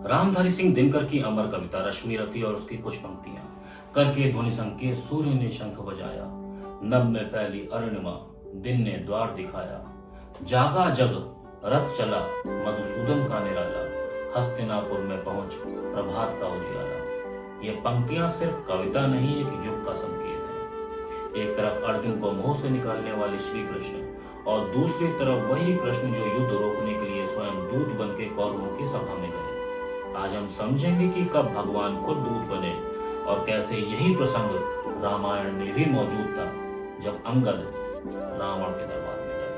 रामधारी सिंह दिनकर की अमर कविता रश्मि रथी और उसकी कुछ पंक्तियां। करके ध्वनि संकेत सूर्य ने शंख बजाया, नभ में फैली अरुणिमा दिन ने द्वार दिखाया। जागा जग रथ चला मधुसूदन का निराला, हस्तिनापुर में पहुंच प्रभात का उजियारा। ये पंक्तियां सिर्फ कविता नहीं, एक युग का संकेत है। एक तरफ अर्जुन को मोह से निकालने वाले श्री कृष्ण और दूसरी तरफ वही कृष्ण जो युद्ध रोकने के लिए स्वयं दूत बन के कौरवों की सभा में गए। आज हम समझेंगे कि कब भगवान खुद दूत बने और कैसे यही प्रसंग रामायण में भी मौजूद था जब अंगद रावण के दरबार में गए।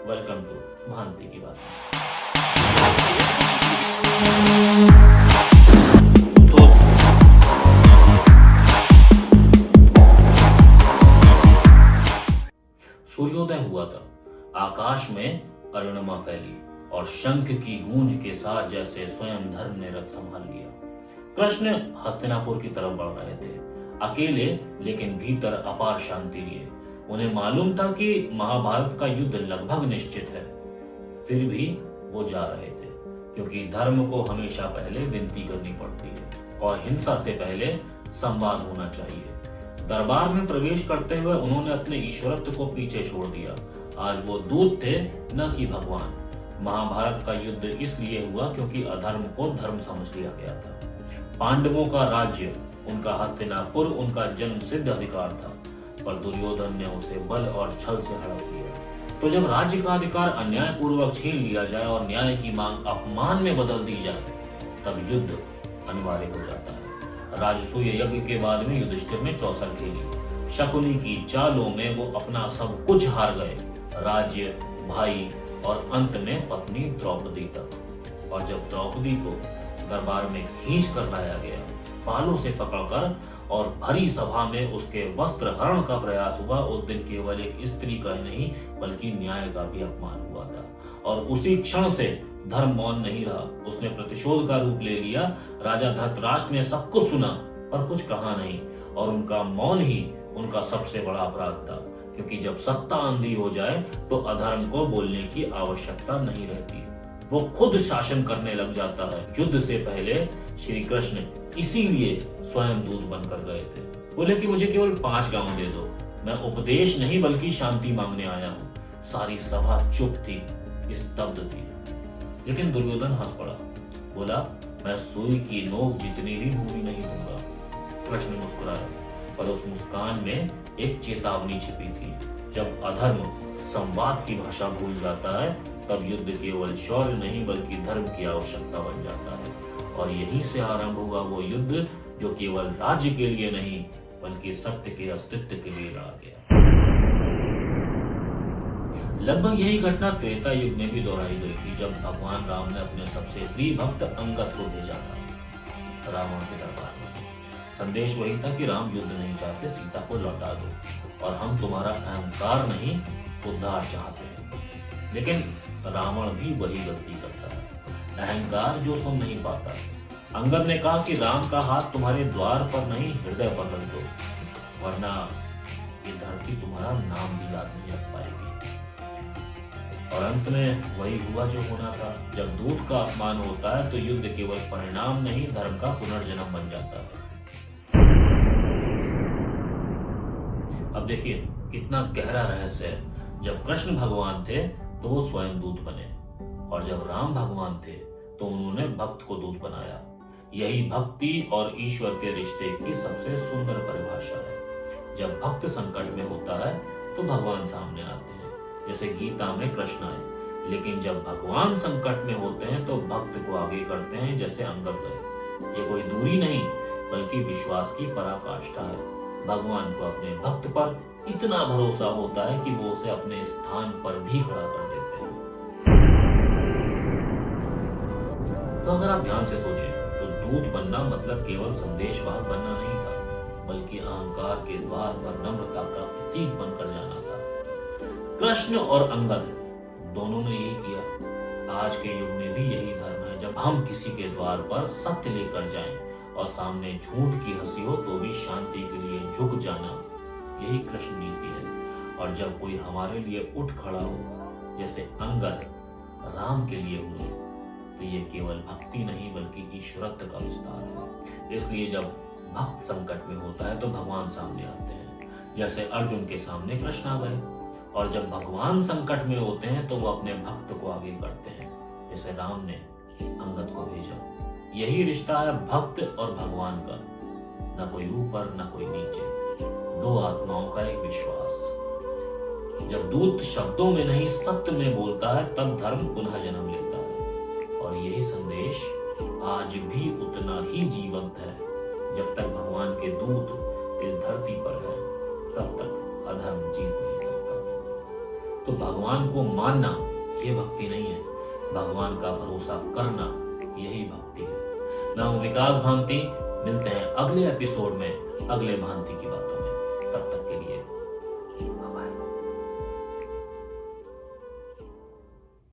वेलकम टू भांति की बात। सूर्योदय हुआ था, आकाश में अरुणिमा फैली और शंख की गूंज के साथ जैसे स्वयं धर्म ने रथ संभाल लिया। कृष्ण हस्तिनापुर की तरफ बढ़ रहे थे, अकेले लेकिन भीतर अपार शांति लिए। उन्हें मालूम था कि महाभारत का युद्ध लगभग निश्चित है, फिर भी वो जा रहे थे क्योंकि धर्म को हमेशा पहले विनती करनी पड़ती है और हिंसा से पहले संवाद होना चाहिए। दरबार में प्रवेश करते हुए उन्होंने अपने ईश्वरत्व को पीछे छोड़ दिया। आज वो दूत थे, न कि भगवान। महाभारत का युद्ध इसलिए हुआ क्योंकि अधर्म को धर्म समझ लिया गया था। पांडवों का राज्य, उनका हस्तिनापुर उनका जन्म सिद्ध अधिकार था, पर दुर्योधन ने उसे बल और छल से हड़प लिया। तो जब राज्य का अधिकार अन्याय पूर्वक छीन लिया जाए और न्याय की मांग अपमान में बदल दी जाए, तब युद्ध अनिवार्य हो जाता है। राजसूय यज्ञ के बाद में युधिष्ठिर ने चौसर खेली। शकुनी की चालों में वो अपना सब कुछ हार गए, राज्य, भाई और अंत में पत्नी द्रौपदी तक। और जब द्रौपदी को दरबार में खींच कर लाया गया, बालों से पकड़कर, और भरी सभा में उसके वस्त्र हरण का प्रयास हुआ, उस दिन केवल एक स्त्री का ही नहीं बल्कि न्याय का भी अपमान हुआ था। और उसी क्षण से धर्म मौन नहीं रहा, उसने प्रतिशोध का रूप ले लिया। राजा धृतराष्ट्र ने सब कुछ सुना पर कुछ कहा नहीं, और उनका मौन ही उनका सबसे बड़ा अपराध था, क्योंकि जब सत्ता अंधी हो जाए तो अधर्म को बोलने की आवश्यकता नहीं रहती, वो खुद शासन करने लग जाता है। युद्ध से पहले श्री कृष्ण इसीलिए स्वयं दूत बनकर गए थे। बोले कि मुझे केवल 5 गांव दे दो, मैं उपदेश नहीं बल्कि शांति मांगने आया हूँ। सारी सभा चुप थी, स्तब्ध थी, लेकिन दुर्योधन हंस पड़ा, बोला मैं सुई की नोक जितनी भी भूमि नहीं दूंगा। कृष्ण मुस्कुराया, पर उस मुस्कान में एक चेतावनी छिपी थी। जब अधर्म संवाद की भाषा भूल जाता है, तब युद्ध केवल शौर्य नहीं बल्कि धर्म की आवश्यकता बन जाता है। और यहीं से आरंभ हुआ वो युद्ध जो केवल राज्य के लिए नहीं बल्कि सत्य के अस्तित्व के लिए लड़ा गया। लगभग यही घटना त्रेता युग में भी दोहराई गई थी, जब भगवान राम ने अपने सबसे प्रिय भक्त अंगद को भेजा था रावण के दरबार में। संदेश वही था कि राम युद्ध नहीं चाहते, सीता को लौटा दो और हम तुम्हारा अहंकार नहीं उद्धार चाहते हैं। लेकिन रावण भी वही गलती करता है, अहंकार जो सुन नहीं पाता। अंगद ने कहा कि राम का हाथ तुम्हारे द्वार पर नहीं हृदय पर रख दो, वरना ये धरती तुम्हारा नाम भी याद नहीं रख पाएगी। और अंत में वही हुआ जो होना था। जब दूत का अपमान होता है तो युद्ध केवल परिणाम नहीं धर्म का पुनर्जन्म बन जाता है। अब देखिए कितना गहरा रहस्य है। जब कृष्ण भगवान थे तो वो स्वयं दूत बने, और जब राम भगवान थे तो उन्होंने भक्त को दूत बनाया। यही भक्ति और ईश्वर के रिश्ते की सबसे सुंदर परिभाषा है। जब भक्त संकट में होता है तो भगवान सामने आते हैं, जैसे गीता में कृष्ण आए। लेकिन जब भगवान संकट में होते हैं तो भक्त को आगे करते हैं, जैसे अंगद गए। ये कोई दूरी नहीं बल्कि विश्वास की पराकाष्ठा है। भगवान को अपने भक्त पर इतना भरोसा होता है कि वो उसे अपने स्थान पर भी खड़ा कर देते हैं। तो अगर आप ध्यान से सोचें तो दूत बनना मतलब केवल संदेशवाहक बनना नहीं था, बल्कि अहंकार के द्वार पर नम्रता का प्रतीक बनकर जाना था। कृष्ण और अंगद दोनों ने यही किया। आज के युग में भी यही धर्म है। जब हम किसी के द्वार पर सत्य लेकर जाएं और सामने झूठ की हंसी हो तो भी शांति के लिए झुक जाना, यही कृष्ण नीति है। और जब कोई हमारे लिए उठ खड़ा हो, जैसे अंगद राम के लिए हुए, तो ये केवल भक्ति नहीं बल्कि ईश्वरत्व का विस्तार है। इसलिए जब भक्त संकट में होता है तो भगवान सामने आते हैं, जैसे अर्जुन के सामने कृष्ण आ गए। और जब भगवान संकट में होते हैं तो वो अपने भक्त को आगे करते हैं, जैसे राम ने अंगद को भेजा। यही रिश्ता है भक्त और भगवान का, ना कोई ऊपर ना कोई नीचे, दो आत्माओं का एक विश्वास। जब दूत शब्दों में नहीं सत्य में बोलता है तब धर्म पुनः जन्म लेता है। और यही संदेश आज भी उतना ही जीवंत है। जब तक भगवान के दूत इस धरती पर है तब तक अधर्म जीत नहीं सकता। तो भगवान को मानना ये भक्ति नहीं है, भगवान का भरोसा करना यही भक्ति है। मैं हूं विकास भांति, मिलते हैं अगले एपिसोड में अगले भांति की बातों में। तब तक के लिए बाय बाय।